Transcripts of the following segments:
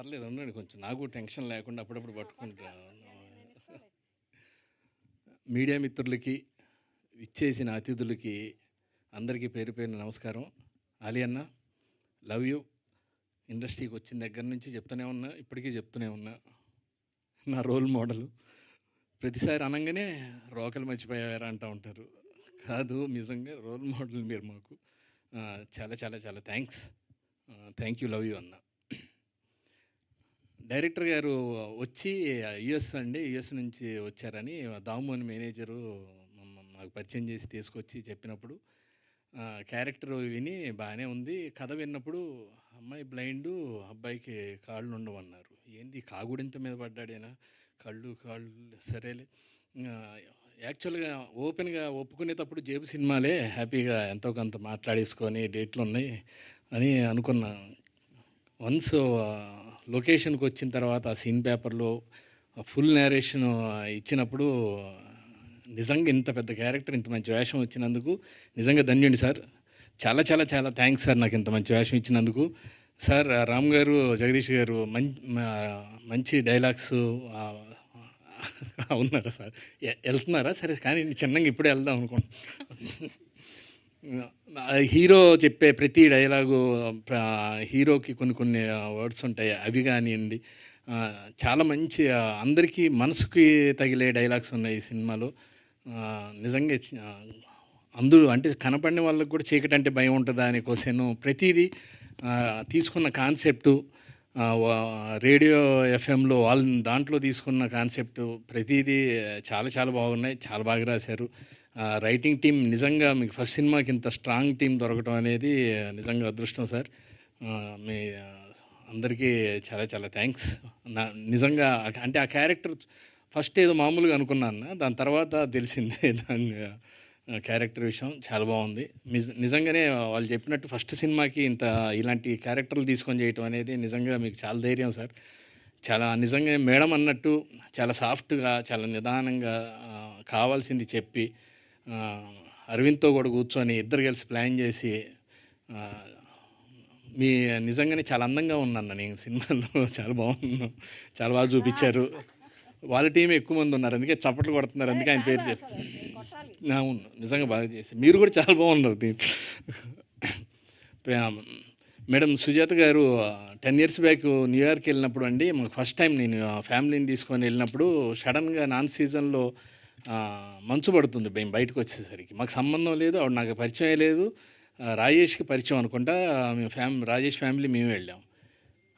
పర్లేదు ఉండండి కొంచెం నాకు టెన్షన్ లేకుండా అప్పుడప్పుడు పట్టుకుంటా. మీడియా మిత్రులకి, ఇచ్చేసిన అతిథులకి అందరికీ పేరు పేరున నమస్కారం. అలీ అన్న, లవ్ యూ. ఇండస్ట్రీకి వచ్చిన దగ్గర నుంచి చెప్తూనే ఉన్నా, ఇప్పటికీ చెప్తూనే ఉన్నా. నా రోల్ మోడలు. ప్రతిసారి అనంగానే రోకలు మర్చిపోయారా అంటూ ఉంటారు. కాదు, నిజంగా రోల్ మోడల్ మీరు మాకు. చాలా చాలా చాలా thanks. Thank you, love you అన్న. డైరెక్టర్ గారు వచ్చి యూఎస్ అండి, యూఎస్ నుంచి వచ్చారని దాము అని మేనేజరు నాకు పరిచయం చేసి తీసుకొచ్చి చెప్పినప్పుడు క్యారెక్టర్ విని బాగానే ఉంది. కథ విన్నప్పుడు అమ్మాయి బ్లైండు, అబ్బాయికి కాళ్ళు ఉండవన్నారు. ఏంది కాగుడింత మీద పడ్డాడేనా? కాళ్ళు సరేలే. యాక్చువల్గా ఓపెన్గా ఒప్పుకునేటప్పుడు జేబు సినిమాలే హ్యాపీగా ఎంతో కొంత మాట్లాడేసుకొని డేట్లు ఉన్నాయి అని అనుకున్నా. వన్స్ లొకేషన్కి వచ్చిన తర్వాత ఆ సీన్ పేపర్లో ఫుల్ నేరేషన్ ఇచ్చినప్పుడు నిజంగా ఇంత పెద్ద క్యారెక్టర్, ఇంత మంచి వేషం వచ్చినందుకు నిజంగా ధన్యుడి సార్. చాలా చాలా చాలా థ్యాంక్స్ సార్, నాకు ఇంత మంచి వేషం ఇచ్చినందుకు. సార్ రామ్ గారు, జగదీష్ గారు మంచి డైలాగ్స్ ఉన్నారా సార్? వెళ్తున్నారా? సరే కానీ చిన్నగా ఇప్పుడే వెళ్దాం అనుకుంటున్నాను. హీరో చెప్పే ప్రతి డైలాగు హీరోకి కొన్ని కొన్ని వర్డ్స్ ఉంటాయి, అవి కానివ్వండి. చాలా మంచి అందరికీ మనసుకి తగిలే డైలాగ్స్ ఉన్నాయి ఈ సినిమాలో. నిజంగా అందరూ అంటే కనపడిన వాళ్ళకి కూడా చీకటి అంటే భయం ఉంటుందా అనే క్వశ్చన్, ప్రతిదీ తీసుకున్న కాన్సెప్టు, రేడియో ఎఫ్ఎంలో దాంట్లో తీసుకున్న కాన్సెప్టు ప్రతిదీ చాలా చాలా బాగున్నాయి. చాలా బాగా రాశారు. రైటింగ్ టీం నిజంగా మీకు ఫస్ట్ సినిమాకి ఇంత స్ట్రాంగ్ టీం దొరకడం అనేది నిజంగా అదృష్టం సార్. మీ అందరికీ చాలా చాలా థ్యాంక్స్. నిజంగా అంటే ఆ క్యారెక్టర్ ఫస్ట్ ఏదో మామూలుగా అనుకున్నాను, దాని తర్వాత తెలిసిందే దాని క్యారెక్టర్ విషయం చాలా బాగుంది. నిజంగానే వాళ్ళు చెప్పినట్టు ఫస్ట్ సినిమాకి ఇంత ఇలాంటి క్యారెక్టర్లు తీసుకొని చేయటం అనేది నిజంగా మీకు చాలా ధైర్యం సార్. చాలా నిజంగా మేడం అన్నట్టు చాలా సాఫ్ట్గా, చాలా నిదానంగా కావాల్సింది చెప్పి అరవింద్తో కూడా కూర్చొని ఇద్దరు కలిసి ప్లాన్ చేసి మీ నిజంగానే చాలా అందంగా ఉన్నాను నేను సినిమాలో. చాలా బాగున్నాను, చాలా బాగా చూపించారు. వాళ్ళ టీం ఎక్కువ మంది ఉన్నారు, అందుకే చప్పట్లు కొడుతున్నారు, అందుకే ఆయన పేరు చేస్తారు. అవును, నిజంగా బాగా చేసి మీరు కూడా చాలా బాగున్నారు దీంట్లో. మేడం సుజాత గారు 10 years బ్యాక్ న్యూయార్క్ వెళ్ళినప్పుడు అండి, మాకు ఫస్ట్ టైం నేను ఫ్యామిలీని తీసుకొని వెళ్ళినప్పుడు సడన్గా నాన్ సీజన్లో మంచు పడుతుంది. మేము బయటకు వచ్చేసరికి మాకు సంబంధం లేదు, ఆవిడ నాకు పరిచయం లేదు. రాజేష్కి పరిచయం అనుకుంటా. మేము రాజేష్ ఫ్యామిలీ మేము వెళ్ళాం.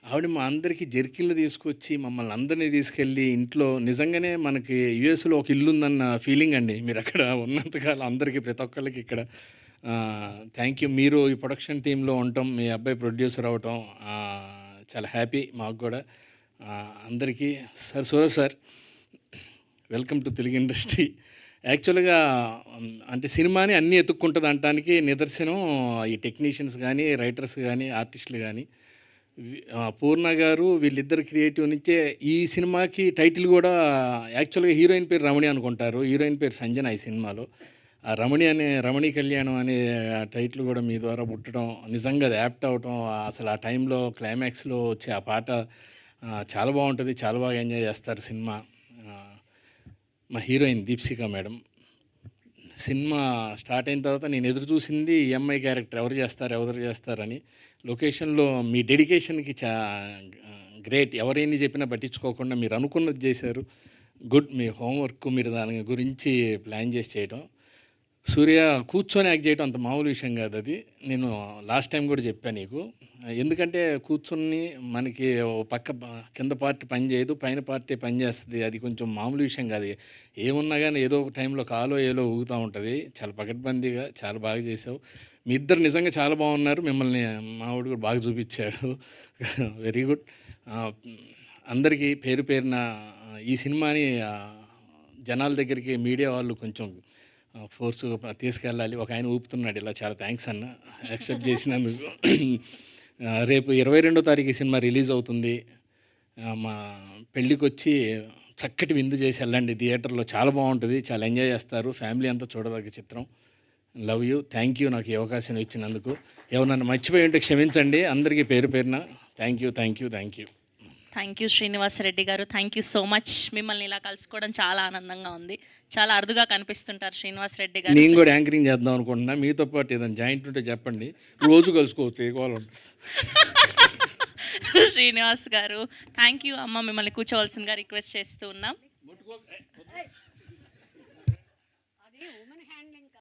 ఆవిడ మా అందరికీ జెర్కిన్లు తీసుకొచ్చి మమ్మల్ని అందరినీ తీసుకెళ్ళి ఇంట్లో నిజంగానే మనకి యూఎస్లో ఒక ఇల్లు ఉందన్న ఫీలింగ్ అండి. మీరు అక్కడ ఉన్నంతకాలం అందరికీ ప్రతి ఒక్కళ్ళకి ఇక్కడ థ్యాంక్ యూ. మీరు ఈ ప్రొడక్షన్ టీంలో ఉండటం, మీ అబ్బాయి ప్రొడ్యూసర్ అవటం చాలా హ్యాపీ మాకు కూడా. అందరికీ sir, Suraj sir, welcome to Telugu industry. యాక్చువల్గా అంటే సినిమాని అన్నీ ఎత్తుక్కుంటుంది అనటానికి నిదర్శనం ఈ టెక్నీషియన్స్ కానీ, రైటర్స్ కానీ, ఆర్టిస్టులు కానీ. పూర్ణ గారు వీళ్ళిద్దరు క్రియేటివ్ నుంచే ఈ సినిమాకి టైటిల్ కూడా యాక్చువల్గా హీరోయిన్ పేరు రమణి అనుకుంటారు, హీరోయిన్ పేరు సంజన. ఈ సినిమాలో ఆ రమణి కళ్యాణం అనే టైటిల్ కూడా మీ ద్వారా పుట్టడం నిజంగా అది యాప్ట్ అవటం, అసలు ఆ టైంలో క్లైమాక్స్లో వచ్చే ఆ పాట చాలా బాగుంటుంది, చాలా బాగా ఎంజాయ్ చేస్తారు సినిమా. మా హీరోయిన్ దీప్సిక మేడం. సినిమా స్టార్ట్ అయిన తర్వాత నేను ఎదురు చూసింది ఈ అమ్మాయి క్యారెక్టర్ ఎవరు చేస్తారని. లొకేషన్లో మీ డెడికేషన్కి గ్రేట్. ఎవరైనా చెప్పినా పట్టించుకోకుండా మీరు అనుకున్నది చేశారు. గుడ్. మీ హోంవర్క్ మీరు దాని గురించి ప్లాన్ చేసి చేయడం. సూర్య కూర్చొని యాక్ట్ చేయడం అంత మామూలు విషయం కాదు. అది నేను లాస్ట్ టైం కూడా చెప్పాను నీకు. ఎందుకంటే కూర్చొని మనకి పక్క కింద పార్టీ పని చేయదు, పైన పార్టీ పని చేస్తుంది. అది కొంచెం మామూలు విషయం కాదు. ఏమున్నా కానీ ఏదో ఒక టైంలో కాలో ఏలో ఊగుతూ ఉంటుంది. చాలా పకడ్బందీగా చాలా బాగా చేసావు. మీ ఇద్దరు నిజంగా చాలా బాగున్నారు. మిమ్మల్ని మావాడు కూడా బాగా చూపించాడు. Very good. అందరికీ పేరు పేరున ఈ సినిమాని జనాల దగ్గరికి మీడియా వాళ్ళు కొంచెం ఫోర్స్గా తీసుకెళ్ళాలి. ఒక ఆయన ఊపుతున్నాడు ఇలా. చాలా థ్యాంక్స్ అన్న, యాక్సెప్ట్ చేసినందుకు. రేపు 22వ తారీఖు ఈ సినిమా రిలీజ్ అవుతుంది. మా పెళ్ళికి వచ్చి చక్కటి విందు చేసి వెళ్ళండి. థియేటర్లో చాలా బాగుంటుంది, చాలా ఎంజాయ్ చేస్తారు. ఫ్యామిలీ అంతా చూడదగ్గ చిత్రం. Love you. థ్యాంక్ యూ నాకు ఈ అవకాశం ఇచ్చినందుకు. ఎవరన్నా మర్చిపోయి ఉంటే క్షమించండి. అందరికీ పేరు పేరున thank you. Thank you Srinivas Reddy గారు. Thank you so much. మిమ్మల్ని ఇలా కలుసుకోవడం చాలా ఆనందంగా ఉంది. చాలా అరుదుగా కనిపిస్తుంటారు శ్రీనివాస్ రెడ్డి గారు. నేను కూడా యాంకరింగ్ చేద్దాం అనుకుంటున్నా. మీతో పాటు ఏదైనా జాయింట్ ఉంటే చెప్పండి. రోజు కలుసుకోవచ్చు. ఏ గోల శ్రీనివాస్ గారు థ్యాంక్ యూ అమ్మ. మిమ్మల్ని కూర్చోవలసిందిగా రిక్వెస్ట్ చేస్తూ ఉన్నాం.